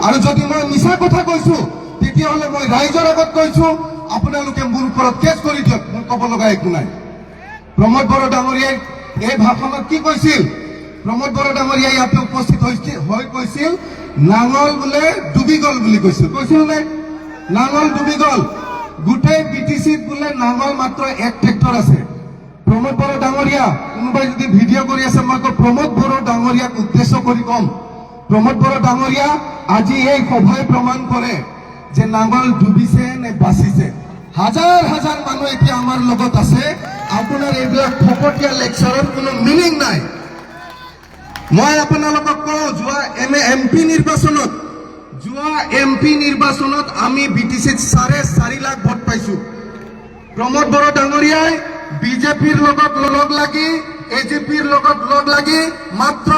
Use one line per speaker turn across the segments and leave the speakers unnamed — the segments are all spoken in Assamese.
আৰু যদি মই মিছা কথা কৈছো তেতিয়াহ'লে মই ৰাইজৰ আগত কৈছো আপোনালোকে মোৰ ওপৰত কেছ কৰি দিয়ক, মোৰ ক'ব লগা একো নাই। প্ৰমোদ বড়ো ডাঙৰীয়াই এই ভাষণত কি কৈছিল? প্ৰমোদ বড়ো ডাঙৰীয়া ইয়াতে উপস্থিত হৈ কৈছিল নাঙল বোলে ডুবি গ'ল বুলি কৈছিল নে? নাঙল ডুবি গ'ল। গোটেই বিটিচিত বোলে নাঙল মাত্ৰ এক ট্ৰেক্টৰ আছে। প্ৰমোদ বড়ো ডাঙৰীয়া, কোনোবাই যদি ভিডিঅ' কৰি আছে মই প্ৰমোদ বড়ো ডাঙৰীয়াক উদ্দেশ্য কৰি কম, প্ৰমোদ বড়ো ডাঙৰীয়া আজি এই সভাই প্ৰমাণ কৰে যে নাঙল ডুবিছে নে বাচিছে। হাজাৰ হাজাৰ মানুহ এতিয়া আমাৰ লগত আছে। আপোনাৰ এইবিলাক ফকটীয়া লেকচাৰৰ কোনো মিনিং নাই। মই আপোনালোকক কওঁ, যোৱা এমপি নিৰ্বাচনত আমি বিটিচিত 4.5 লাখ ভোট পাইছো। প্ৰমোদ বড়ো ডাঙৰীয়াই বিজেপিৰ লগত লগ লাগি এজেপিৰ লগত লগ লাগি মাত্ৰ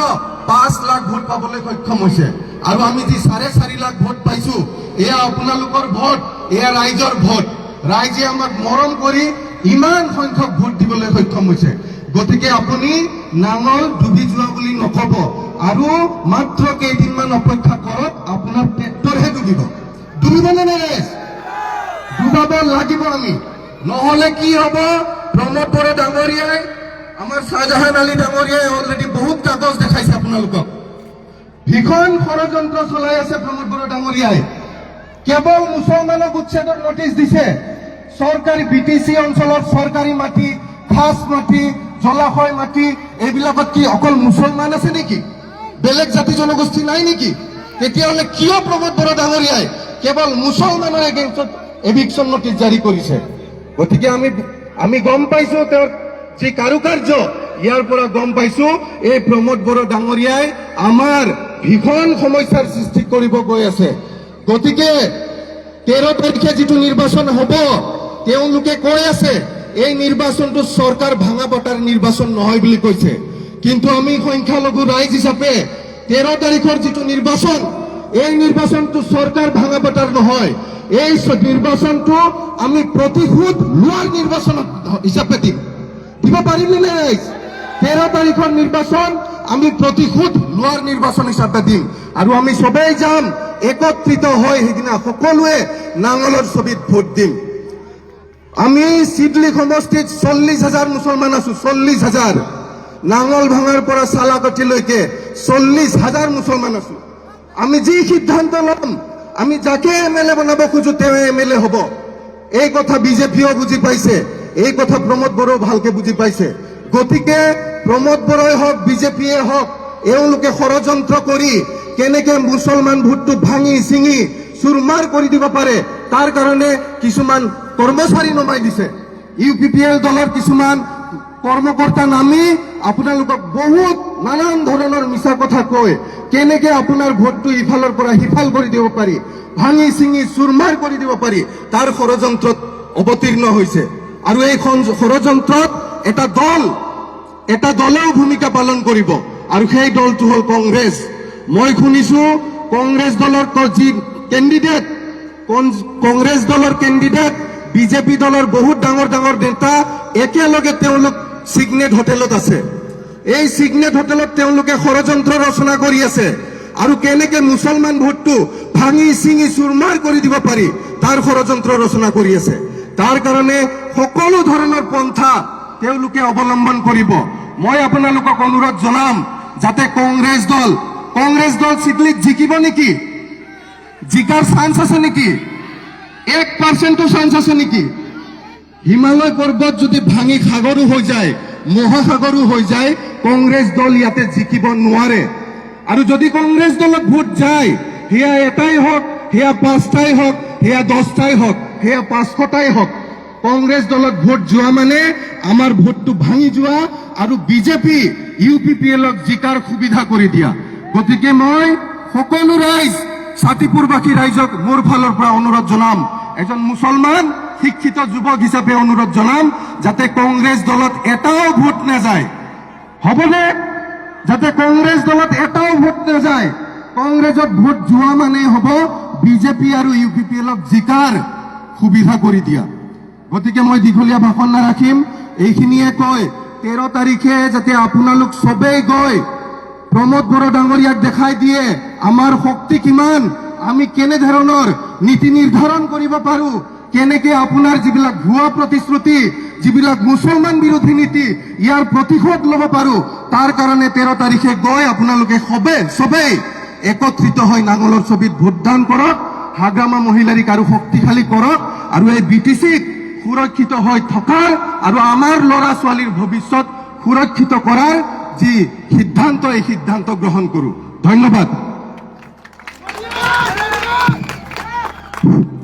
5 লাখ ভোট পাবলৈ সক্ষম হৈছে। আৰু আমি যি 4.5 লাখ ভোট পাইছো, এয়া আপোনালোকৰ ভোট, এয়া ৰাইজৰ ভোট। ৰাইজে আমাক মৰম কৰি ইমান সংখ্যক ভোট দিবলৈ সক্ষম হৈছে। গতিকে আপুনি নাঙল ডুবি যোৱা বুলি নকব, আৰু মাত্ৰ কেইদিনমান অপেক্ষা কৰক, আপোনাৰ ট্ৰেক্টৰহে ডুবিব। ডুবিবনে নাই? ডুবাব লাগিব আমি, নহলে কি হব? প্ৰমোদ বড়ো ডাঙৰীয়াই, আমাৰ শাহজাহান আলী ডাঙৰীয়াই অলৰেডি বহুত কাগজ দেখাইছে আপোনালোকক। ভীষণ ষড়যন্ত্ৰ চলাই আছে প্ৰমোদ বড়ো ডাঙৰীয়াই। কেৱল মুছলমানক উচ্ছেদৰ নটিচ দিছে। চৰকাৰী বিটিচি অঞ্চলত চৰকাৰী মাটি, খাস মাটি, জলাশয় মাটি, এইবিলাকত কি অকল মুছলমান আছে নেকি? বেলেগ জাতি জনগোষ্ঠী নাই নেকি? তেতিয়াহ'লে কিয় প্ৰমোদ বড়ো ডাঙৰীয়াই কেৱল মুছলমানৰ এগেইনষ্টত এভিকশ্যন নটিচ জাৰি কৰিছে? গতিকে আমি গম পাইছো তেওঁৰ যি কাৰুকাৰ্য, ইয়াৰ পৰা গম পাইছো এই প্ৰমোদ বড়ো ডাঙৰীয়াই আমাৰ ভীষণ সমস্যাৰ সৃষ্টি কৰিব গৈ আছে। গতিকে 13 তাৰিখে যিটো নিৰ্বাচন হ'ব, তেওঁলোকে কৈ আছে এই নিৰ্বাচনটো চৰকাৰ ভাঙা বটাৰ নিৰ্বাচন নহয় বুলি কৈছে। কিন্তু আমি সংখ্যালঘু ৰাইজ হিচাপে 13 তাৰিখৰ যিটো নিৰ্বাচন, এই নিৰ্বাচনটো চৰকাৰ ভাঙা বটাৰ নহয়। এই নিৰ্বাচনটো আমি প্ৰতিশোধ লোৱাৰ নিৰ্বাচন হিচাপে দিব পাৰিম নে নাই? 13 তাৰিখৰ নিৰ্বাচন আমি প্ৰতিশোধ লোৱাৰ নিৰ্বাচন হিচাপে দিম, আৰু আমি সবেই যাম একত্ৰিত হৈ সেইদিনা সকলোৱে নাঙলৰ ছবিত ভোট দিম। আমি চিডলি সমষ্টিত 40,000 মুছলমান আছো। 40,000। নাঙল ভাঙাৰ পৰা চালাকটিলৈকে 40,000 মুছলমান আছো। আমি যি সিদ্ধান্ত ল'ম, আমি যাকে এমএলএ বনাব খোজো তেওঁ এমএলএ হ'ব। এই কথা বিজেপিও বুজি পাইছে, এই কথা প্ৰমোদ বড়ো ভালকে বুজি পাইছে। গতিকে প্ৰমোদ বড়োই হওক, বিজেপিয়ে হওক, এওঁলোকে ষড়যন্ত্ৰ কৰি কেনেকে মুছলমান ভোটটো ভাঙি চিঙি চুৰমাৰ কৰি দিব পাৰে, তাৰ কাৰণে কিছুমান কৰ্মচাৰী নমাই দিছে। UPPL দলৰ কিছুমান কৰ্মকৰ্তা নামি আপোনালোকক বহুত নানান ধৰণৰ মিছা কথা কৈ কেনেকে আপোনাৰ ভোটটো ইফালৰ পৰা সিফাল কৰি দিব পাৰি, ভাঙি চিঙি চুৰমাৰ কৰি দিব পাৰি, তাৰ ষড়যন্ত্ৰত অৱতীৰ্ণ হৈছে। আৰু এই ষড়যন্ত্ৰত এটা দলেও ভূমিকা পালন কৰিব, আৰু সেই দলটো হ'ল কংগ্ৰেছ। মই শুনিছো কংগ্ৰেছ দলৰ যি কেণ্ডিডেট, কংগ্ৰেছ দলৰ কেণ্ডিডেট, বিজেপি দলৰ বহুত ডাঙৰ ডাঙৰ নেতা একেলগে তেওঁলোক চিগনেট হোটেলত আছে। এই চিগনেট হোটেলত তেওঁলোকে ষড়যন্ত্ৰ ৰচনা কৰি আছে, আৰু কেনেকে মুছলমান ভোটটো ভাঙি চিঙি চুৰমাৰ কৰি দিব পাৰি তাৰ ষড়যন্ত্ৰ ৰচনা কৰি আছে। তাৰ কাৰণে সকলো ধৰণৰ পন্থা তেওঁলোকে অৱলম্বন কৰিব। মই আপোনালোকক অনুৰোধ জনাম যাতে কংগ্ৰেছ দল চিডলিত জিকিব নেকি? জিকাৰ চান্স আছে নেকি? 1% চান্স আছে নেকি? হিমালয় পৰ্বত যদি ভাঙি সাগৰো হৈ যায়, মহাসাগৰো হৈ যায়, কংগ্ৰেছ দল ইয়াতে জিকিব নোৱাৰে। আৰু যদি কংগ্ৰেছ দলত ভোট যায়, সেয়া এটাই হওক, সেয়া 5টাই হওক, সেয়া 10টাই হওক, সেয়া 500টাই হওক, কংগ্ৰেছ দলত ভোট যোৱা মানে আমাৰ ভোটটো ভাঙি যোৱা আৰু বিজেপি UPPLক জিকাৰ সুবিধা কৰি দিয়া। গতিকে মই সকলো ৰাইজ, ছাতিপুৰবাসী ৰাইজক মোৰ ফালৰ পৰা অনুৰোধ জনাম, এজন মুছলমান শিক্ষিত যুৱক হিচাপে অনুৰোধ জনাম যাতে কংগ্ৰেছ দলত এটাও ভোট নাযায়। হ'বনে? যাতে কংগ্ৰেছ দলত এটাও ভোট নাযায়। কংগ্ৰেছত ভোট যোৱা মানে হ'ব বিজেপি আৰু UPPLক জিকাৰ সুবিধা কৰি দিয়া। গতিকে মই দীঘলীয়া ভাষণ নাৰাখিম, এইখিনিয়ে কয় 13 তাৰিখে যাতে আপোনালোক সবেই গৈ প্ৰমোদ বড়ো ডাঙৰীয়াক দেখাই দিয়ে আমাৰ শক্তি কিমান, আমি কেনে ধৰণৰ নীতি নিৰ্ধাৰণ কৰিব পাৰো, কেনেকে আপোনাৰ যিবিলাক ভুৱা প্ৰতিশ্ৰুতি, যিবিলাক মুছলমান বিৰোধী নীতি, ইয়াৰ প্ৰতিশোধ ল'ব পাৰো, তাৰ কাৰণে 13 তাৰিখে গৈ আপোনালোকে সবেই একত্ৰিত হৈ নাঙলৰ ছবিত ভোটদান কৰক, হাগ্ৰামা মহিলাৰীক আৰু শক্তিশালী কৰক, আৰু এই বিটিচিক সুৰক্ষিত হৈ থকাৰ আৰু আমাৰ ল'ৰা ছোৱালীৰ ভৱিষ্যত সুৰক্ষিত কৰাৰ যি সিদ্ধান্ত, এই সিদ্ধান্ত গ্ৰহণ কৰো। ধন্যবাদ।